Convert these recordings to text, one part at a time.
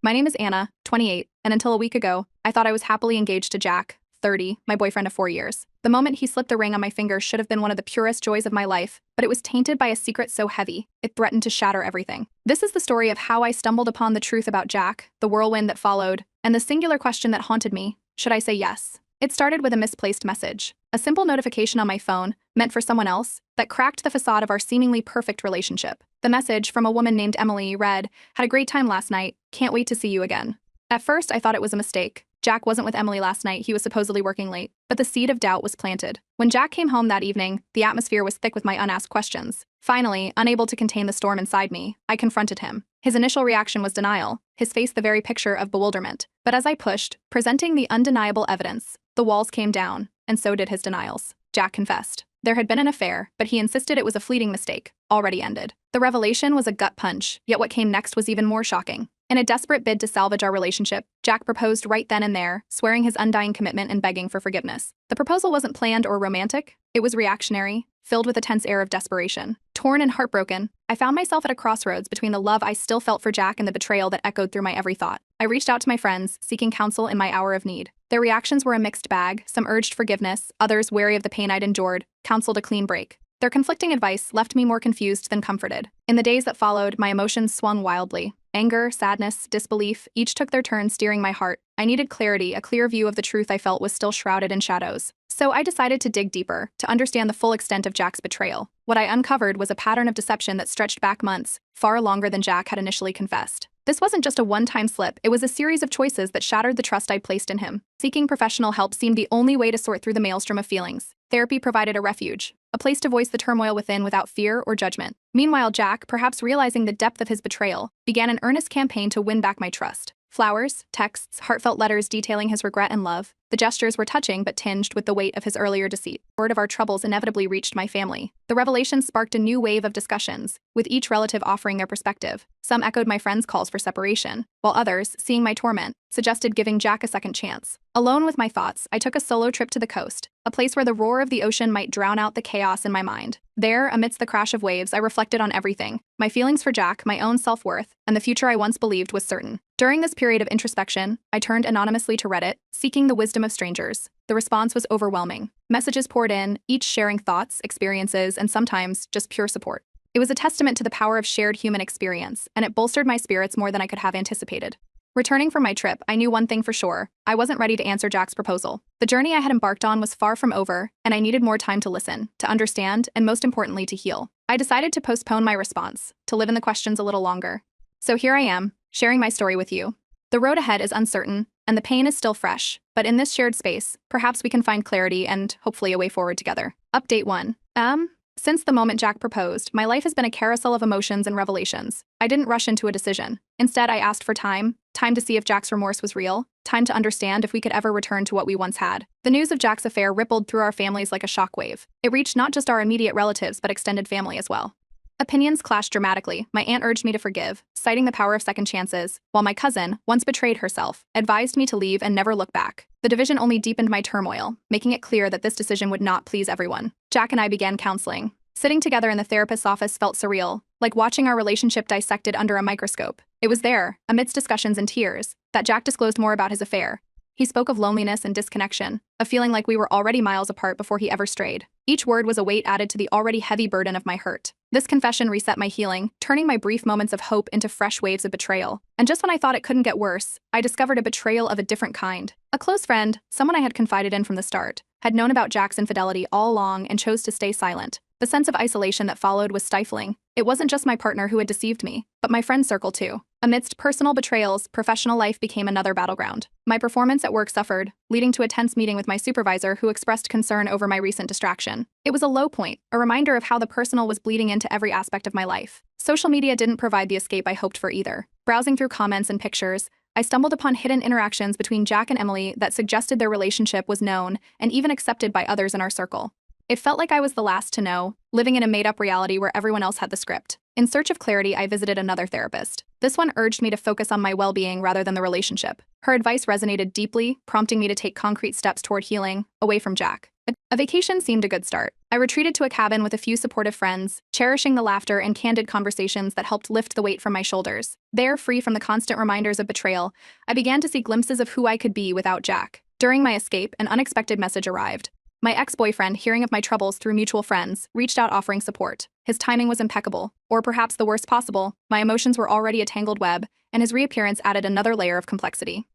My name is Anna, 28, and until a week ago, I thought I was happily engaged to Jack, 30, my boyfriend of 4 years. The moment he slipped the ring on my finger should have been one of the purest joys of my life, but it was tainted by a secret so heavy, it threatened to shatter everything. This is the story of how I stumbled upon the truth about Jack, the whirlwind that followed, and the singular question that haunted me: should I say yes? It started with a misplaced message, a simple notification on my phone, meant for someone else, that cracked the facade of our seemingly perfect relationship. The message, from a woman named Emily, read, "Had a great time last night, can't wait to see you again." At first, I thought it was a mistake. Jack wasn't with Emily last night, he was supposedly working late. But the seed of doubt was planted. When Jack came home that evening, the atmosphere was thick with my unasked questions. Finally, unable to contain the storm inside me, I confronted him. His initial reaction was denial, his face the very picture of bewilderment. But as I pushed, presenting the undeniable evidence, the walls came down, and so did his denials. Jack confessed. There had been an affair, but he insisted it was a fleeting mistake, already ended. The revelation was a gut punch, yet what came next was even more shocking. In a desperate bid to salvage our relationship, Jack proposed right then and there, swearing his undying commitment and begging for forgiveness. The proposal wasn't planned or romantic, it was reactionary, filled with a tense air of desperation. Torn and heartbroken, I found myself at a crossroads between the love I still felt for Jack and the betrayal that echoed through my every thought. I reached out to my friends, seeking counsel in my hour of need. Their reactions were a mixed bag, some urged forgiveness, others, wary of the pain I'd endured, counseled a clean break. Their conflicting advice left me more confused than comforted. In the days that followed, my emotions swung wildly. Anger, sadness, disbelief, each took their turn steering my heart. I needed clarity, a clear view of the truth I felt was still shrouded in shadows. So I decided to dig deeper, to understand the full extent of Jack's betrayal. What I uncovered was a pattern of deception that stretched back months, far longer than Jack had initially confessed. This wasn't just a one-time slip, it was a series of choices that shattered the trust I'd placed in him. Seeking professional help seemed the only way to sort through the maelstrom of feelings. Therapy provided a refuge, a place to voice the turmoil within without fear or judgment. Meanwhile, Jack, perhaps realizing the depth of his betrayal, began an earnest campaign to win back my trust. Flowers, texts, heartfelt letters detailing his regret and love. The gestures were touching but tinged with the weight of his earlier deceit. Word of our troubles inevitably reached my family. The revelation sparked a new wave of discussions, with each relative offering their perspective. Some echoed my friends' calls for separation, while others, seeing my torment, suggested giving Jack a second chance. Alone with my thoughts, I took a solo trip to the coast, a place where the roar of the ocean might drown out the chaos in my mind. There, amidst the crash of waves, I reflected on everything: my feelings for Jack, my own self-worth, and the future I once believed was certain. During this period of introspection, I turned anonymously to Reddit, seeking the wisdom of strangers. The response was overwhelming. Messages poured in, each sharing thoughts, experiences, and sometimes just pure support. It was a testament to the power of shared human experience, and it bolstered my spirits more than I could have anticipated. Returning from my trip, I knew one thing for sure: I wasn't ready to answer Jack's proposal. The journey I had embarked on was far from over, and I needed more time to listen, to understand, and most importantly, to heal. I decided to postpone my response, to live in the questions a little longer. So here I am, sharing my story with you. The road ahead is uncertain, and the pain is still fresh, but in this shared space, perhaps we can find clarity and, hopefully, a way forward together. Update 1. Since the moment Jack proposed, my life has been a carousel of emotions and revelations. I didn't rush into a decision. Instead, I asked for time to see if Jack's remorse was real, time to understand if we could ever return to what we once had. The news of Jack's affair rippled through our families like a shockwave. It reached not just our immediate relatives but extended family as well. Opinions clashed dramatically. My aunt urged me to forgive, citing the power of second chances, while my cousin, once betrayed herself, advised me to leave and never look back. The division only deepened my turmoil, making it clear that this decision would not please everyone. Jack and I began counseling. Sitting together in the therapist's office felt surreal, like watching our relationship dissected under a microscope. It was there, amidst discussions and tears, that Jack disclosed more about his affair. He spoke of loneliness and disconnection, a feeling like we were already miles apart before he ever strayed. Each word was a weight added to the already heavy burden of my hurt. This confession reset my healing, turning my brief moments of hope into fresh waves of betrayal. And just when I thought it couldn't get worse, I discovered a betrayal of a different kind. A close friend, someone I had confided in from the start, had known about Jack's infidelity all along and chose to stay silent. The sense of isolation that followed was stifling. It wasn't just my partner who had deceived me, but my friend circle too. Amidst personal betrayals, professional life became another battleground. My performance at work suffered, leading to a tense meeting with my supervisor who expressed concern over my recent distraction. It was a low point, a reminder of how the personal was bleeding into every aspect of my life. Social media didn't provide the escape I hoped for either. Browsing through comments and pictures, I stumbled upon hidden interactions between Jack and Emily that suggested their relationship was known and even accepted by others in our circle. It felt like I was the last to know, living in a made-up reality where everyone else had the script. In search of clarity, I visited another therapist. This one urged me to focus on my well-being rather than the relationship. Her advice resonated deeply, prompting me to take concrete steps toward healing, away from Jack. A vacation seemed a good start. I retreated to a cabin with a few supportive friends, cherishing the laughter and candid conversations that helped lift the weight from my shoulders. There, free from the constant reminders of betrayal, I began to see glimpses of who I could be without Jack. During my escape, an unexpected message arrived. My ex-boyfriend, hearing of my troubles through mutual friends, reached out offering support. His timing was impeccable, or perhaps the worst possible. My emotions were already a tangled web, and his reappearance added another layer of complexity.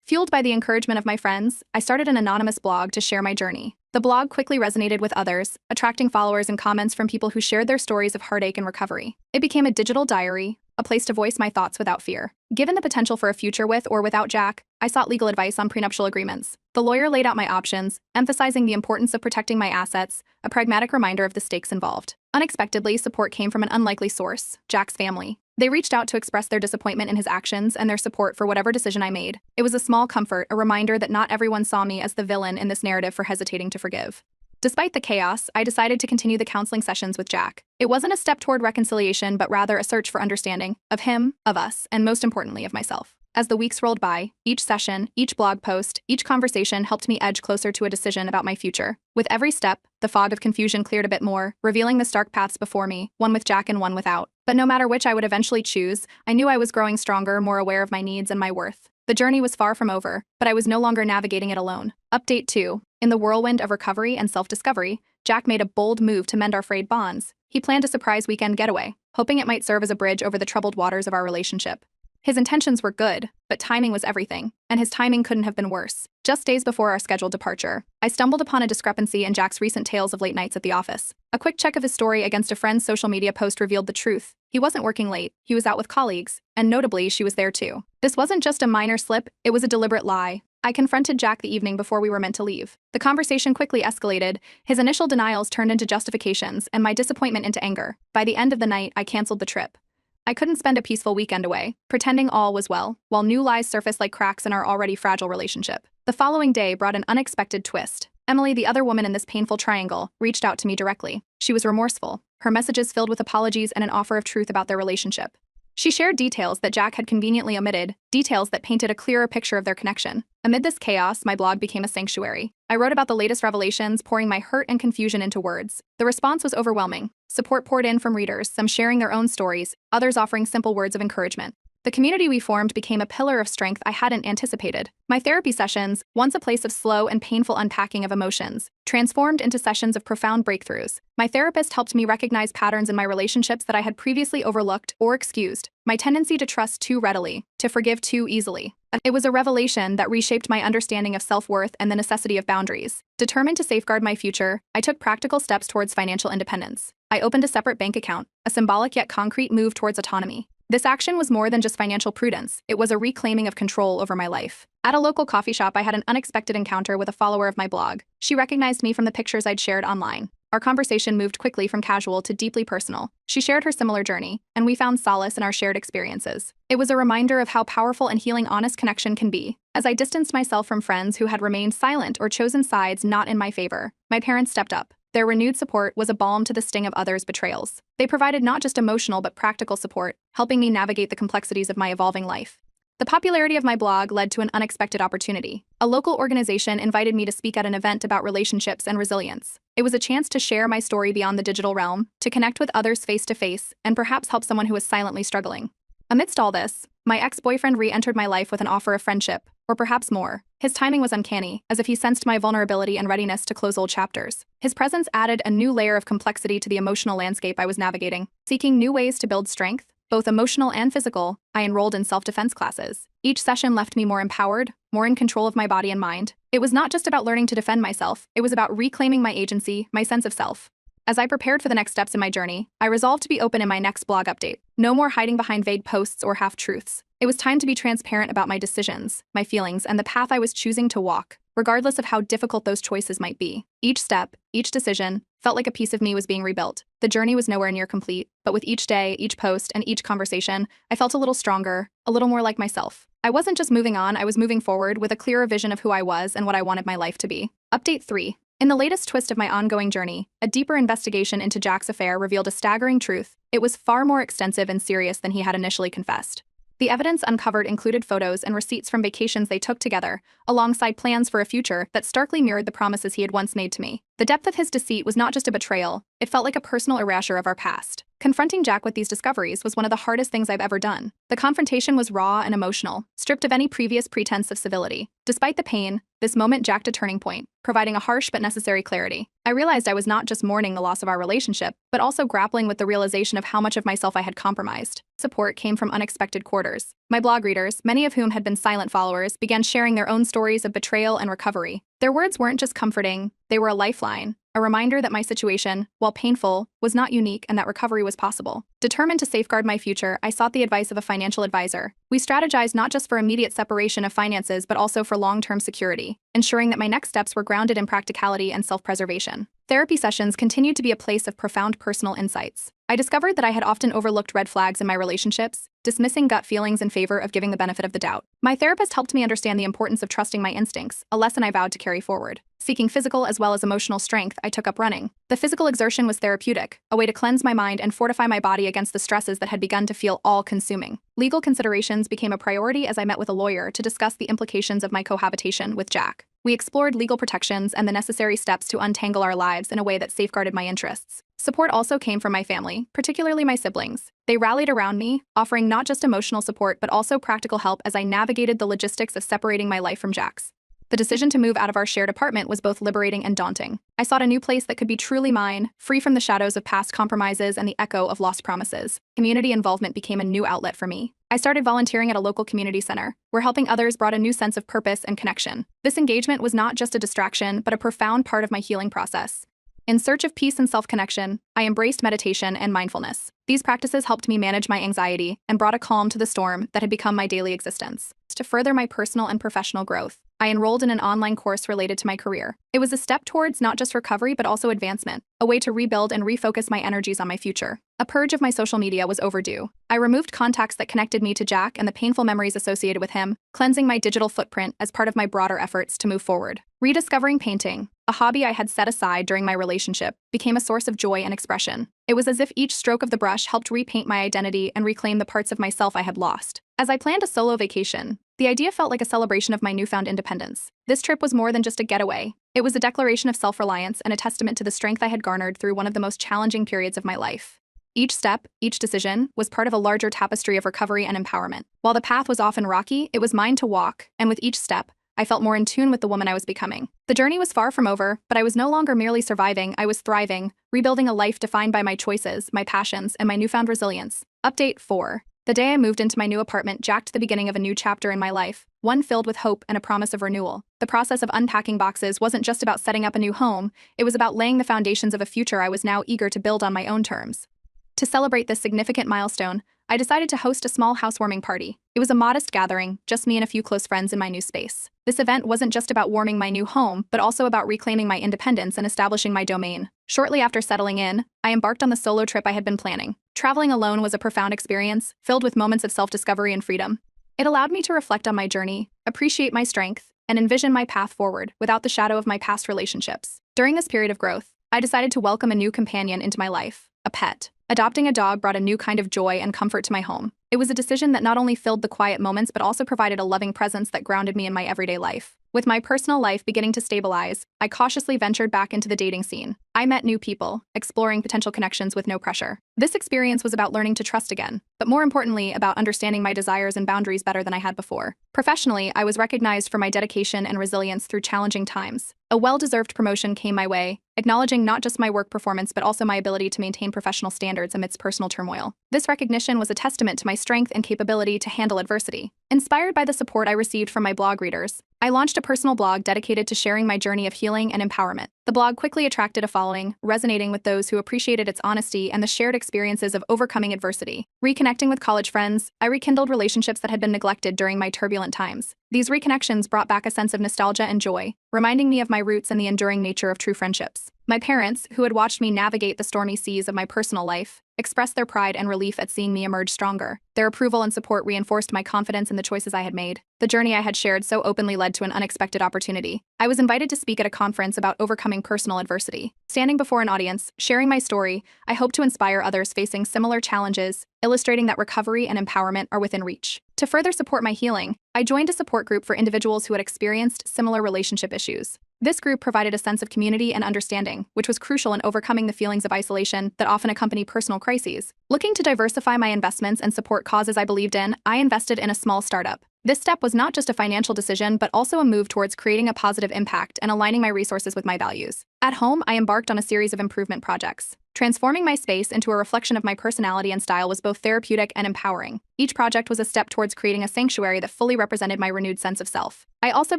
Fueled by the encouragement of my friends, I started an anonymous blog to share my journey. The blog quickly resonated with others, attracting followers and comments from people who shared their stories of heartache and recovery. It became a digital diary, a place to voice my thoughts without fear. Given the potential for a future with or without Jack, I sought legal advice on prenuptial agreements. The lawyer laid out my options, emphasizing the importance of protecting my assets, a pragmatic reminder of the stakes involved. Unexpectedly, support came from an unlikely source, Jack's family. They reached out to express their disappointment in his actions and their support for whatever decision I made. It was a small comfort, a reminder that not everyone saw me as the villain in this narrative for hesitating to forgive. Despite the chaos, I decided to continue the counseling sessions with Jack. It wasn't a step toward reconciliation, but rather a search for understanding of him, of us, and most importantly, of myself. As the weeks rolled by, each session, each blog post, each conversation helped me edge closer to a decision about my future. With every step, the fog of confusion cleared a bit more, revealing the stark paths before me, one with Jack and one without. But no matter which I would eventually choose, I knew I was growing stronger, more aware of my needs and my worth. The journey was far from over, but I was no longer navigating it alone. Update 2. In the whirlwind of recovery and self-discovery, Jack made a bold move to mend our frayed bonds. He planned a surprise weekend getaway, hoping it might serve as a bridge over the troubled waters of our relationship. His intentions were good, but timing was everything, and his timing couldn't have been worse. Just days before our scheduled departure, I stumbled upon a discrepancy in Jack's recent tales of late nights at the office. A quick check of his story against a friend's social media post revealed the truth. He wasn't working late, he was out with colleagues, and notably, she was there too. This wasn't just a minor slip, it was a deliberate lie. I confronted Jack the evening before we were meant to leave. The conversation quickly escalated, his initial denials turned into justifications, and my disappointment into anger. By the end of the night, I canceled the trip. I couldn't spend a peaceful weekend away, pretending all was well, while new lies surfaced like cracks in our already fragile relationship. The following day brought an unexpected twist. Emily, the other woman in this painful triangle, reached out to me directly. She was remorseful, her messages filled with apologies and an offer of truth about their relationship. She shared details that Jack had conveniently omitted, details that painted a clearer picture of their connection. Amid this chaos, my blog became a sanctuary. I wrote about the latest revelations, pouring my hurt and confusion into words. The response was overwhelming. Support poured in from readers, some sharing their own stories, others offering simple words of encouragement. The community we formed became a pillar of strength I hadn't anticipated. My therapy sessions, once a place of slow and painful unpacking of emotions, transformed into sessions of profound breakthroughs. My therapist helped me recognize patterns in my relationships that I had previously overlooked or excused. My tendency to trust too readily, to forgive too easily. It was a revelation that reshaped my understanding of self-worth and the necessity of boundaries. Determined to safeguard my future, I took practical steps towards financial independence. I opened a separate bank account, a symbolic yet concrete move towards autonomy. This action was more than just financial prudence, it was a reclaiming of control over my life. At a local coffee shop, I had an unexpected encounter with a follower of my blog. She recognized me from the pictures I'd shared online. Our conversation moved quickly from casual to deeply personal. She shared her similar journey, and we found solace in our shared experiences. It was a reminder of how powerful and healing honest connection can be. As I distanced myself from friends who had remained silent or chosen sides not in my favor, my parents stepped up. Their renewed support was a balm to the sting of others' betrayals. They provided not just emotional but practical support, helping me navigate the complexities of my evolving life. The popularity of my blog led to an unexpected opportunity. A local organization invited me to speak at an event about relationships and resilience. It was a chance to share my story beyond the digital realm, to connect with others face to face, and perhaps help someone who is silently struggling. Amidst all this, my ex-boyfriend re-entered my life with an offer of friendship, or perhaps more. His timing was uncanny, as if he sensed my vulnerability and readiness to close old chapters. His presence added a new layer of complexity to the emotional landscape I was navigating. Seeking new ways to build strength, both emotional and physical, I enrolled in self-defense classes. Each session left me more empowered, more in control of my body and mind. It was not just about learning to defend myself, it was about reclaiming my agency, my sense of self. As I prepared for the next steps in my journey, I resolved to be open in my next blog update. No more hiding behind vague posts or half-truths. It was time to be transparent about my decisions, my feelings, and the path I was choosing to walk, regardless of how difficult those choices might be. Each step, each decision, felt like a piece of me was being rebuilt. The journey was nowhere near complete, but with each day, each post, and each conversation, I felt a little stronger, a little more like myself. I wasn't just moving on, I was moving forward with a clearer vision of who I was and what I wanted my life to be. Update 3. In the latest twist of my ongoing journey, a deeper investigation into Jack's affair revealed a staggering truth. It was far more extensive and serious than he had initially confessed. The evidence uncovered included photos and receipts from vacations they took together, alongside plans for a future that starkly mirrored the promises he had once made to me. The depth of his deceit was not just a betrayal, it felt like a personal erasure of our past. Confronting Jack with these discoveries was one of the hardest things I've ever done. The confrontation was raw and emotional, stripped of any previous pretense of civility. Despite the pain, this moment jacked a turning point, providing a harsh but necessary clarity. I realized I was not just mourning the loss of our relationship, but also grappling with the realization of how much of myself I had compromised. Support came from unexpected quarters. My blog readers, many of whom had been silent followers, began sharing their own stories of betrayal and recovery. Their words weren't just comforting, they were a lifeline, a reminder that my situation, while painful, was not unique and that recovery was possible. Determined to safeguard my future, I sought the advice of a financial advisor. We strategized not just for immediate separation of finances but also for long-term security, ensuring that my next steps were grounded in practicality and self-preservation. Therapy sessions continued to be a place of profound personal insights. I discovered that I had often overlooked red flags in my relationships, dismissing gut feelings in favor of giving the benefit of the doubt. My therapist helped me understand the importance of trusting my instincts, a lesson I vowed to carry forward. Seeking physical as well as emotional strength, I took up running. The physical exertion was therapeutic, a way to cleanse my mind and fortify my body against the stresses that had begun to feel all-consuming. Legal considerations became a priority as I met with a lawyer to discuss the implications of my cohabitation with Jack. We explored legal protections and the necessary steps to untangle our lives in a way that safeguarded my interests. Support also came from my family, particularly my siblings. They rallied around me, offering not just emotional support but also practical help as I navigated the logistics of separating my life from Jack's. The decision to move out of our shared apartment was both liberating and daunting. I sought a new place that could be truly mine, free from the shadows of past compromises and the echo of lost promises. Community involvement became a new outlet for me. I started volunteering at a local community center, where helping others brought a new sense of purpose and connection. This engagement was not just a distraction, but a profound part of my healing process. In search of peace and self-connection, I embraced meditation and mindfulness. These practices helped me manage my anxiety and brought a calm to the storm that had become my daily existence. To further my personal and professional growth, I enrolled in an online course related to my career. It was a step towards not just recovery but also advancement, a way to rebuild and refocus my energies on my future. A purge of my social media was overdue. I removed contacts that connected me to Jack and the painful memories associated with him, cleansing my digital footprint as part of my broader efforts to move forward. Rediscovering painting, a hobby I had set aside during my relationship, became a source of joy and expression. It was as if each stroke of the brush helped repaint my identity and reclaim the parts of myself I had lost. As I planned a solo vacation, the idea felt like a celebration of my newfound independence. This trip was more than just a getaway. It was a declaration of self-reliance and a testament to the strength I had garnered through one of the most challenging periods of my life. Each step, each decision, was part of a larger tapestry of recovery and empowerment. While the path was often rocky, it was mine to walk, and with each step, I felt more in tune with the woman I was becoming. The journey was far from over, but I was no longer merely surviving, I was thriving, rebuilding a life defined by my choices, my passions, and my newfound resilience. Update 4. The day I moved into my new apartment jacked the beginning of a new chapter in my life, one filled with hope and a promise of renewal. The process of unpacking boxes wasn't just about setting up a new home, it was about laying the foundations of a future I was now eager to build on my own terms. To celebrate this significant milestone, I decided to host a small housewarming party. It was a modest gathering, just me and a few close friends in my new space. This event wasn't just about warming my new home, but also about reclaiming my independence and establishing my domain. Shortly after settling in, I embarked on the solo trip I had been planning. Traveling alone was a profound experience, filled with moments of self-discovery and freedom. It allowed me to reflect on my journey, appreciate my strength, and envision my path forward without the shadow of my past relationships. During this period of growth, I decided to welcome a new companion into my life, a pet. Adopting a dog brought a new kind of joy and comfort to my home. It was a decision that not only filled the quiet moments but also provided a loving presence that grounded me in my everyday life. With my personal life beginning to stabilize, I cautiously ventured back into the dating scene. I met new people, exploring potential connections with no pressure. This experience was about learning to trust again, but more importantly, about understanding my desires and boundaries better than I had before. Professionally, I was recognized for my dedication and resilience through challenging times. A well-deserved promotion came my way, acknowledging not just my work performance but also my ability to maintain professional standards amidst personal turmoil. This recognition was a testament to my strength and capability to handle adversity. Inspired by the support I received from my blog readers, I launched a personal blog dedicated to sharing my journey of healing and empowerment. The blog quickly attracted a following, resonating with those who appreciated its honesty and the shared experiences of overcoming adversity. Reconnecting with college friends, I rekindled relationships that had been neglected during my turbulent times. These reconnections brought back a sense of nostalgia and joy, reminding me of my roots and the enduring nature of true friendships. My parents, who had watched me navigate the stormy seas of my personal life, expressed their pride and relief at seeing me emerge stronger. Their approval and support reinforced my confidence in the choices I had made. The journey I had shared so openly led to an unexpected opportunity. I was invited to speak at a conference about overcoming personal adversity. Standing before an audience, sharing my story, I hope to inspire others facing similar challenges, illustrating that recovery and empowerment are within reach. To further support my healing, I joined a support group for individuals who had experienced similar relationship issues. This group provided a sense of community and understanding, which was crucial in overcoming the feelings of isolation that often accompany personal crises. Looking to diversify my investments and support causes I believed in, I invested in a small startup. This step was not just a financial decision, but also a move towards creating a positive impact and aligning my resources with my values. At home, I embarked on a series of improvement projects. Transforming my space into a reflection of my personality and style was both therapeutic and empowering. Each project was a step towards creating a sanctuary that fully represented my renewed sense of self. I also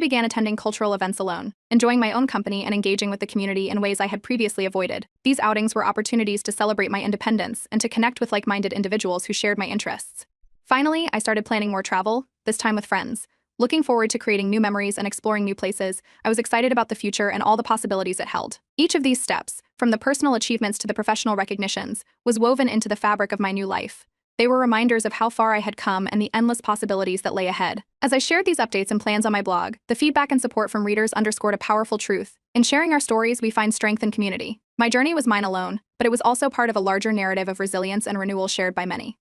began attending cultural events alone, enjoying my own company and engaging with the community in ways I had previously avoided. These outings were opportunities to celebrate my independence and to connect with like-minded individuals who shared my interests. Finally, I started planning more travel, this time with friends. Looking forward to creating new memories and exploring new places, I was excited about the future and all the possibilities it held. Each of these steps, from the personal achievements to the professional recognitions, was woven into the fabric of my new life. They were reminders of how far I had come and the endless possibilities that lay ahead. As I shared these updates and plans on my blog, the feedback and support from readers underscored a powerful truth. In sharing our stories, we find strength and community. My journey was mine alone, but it was also part of a larger narrative of resilience and renewal shared by many.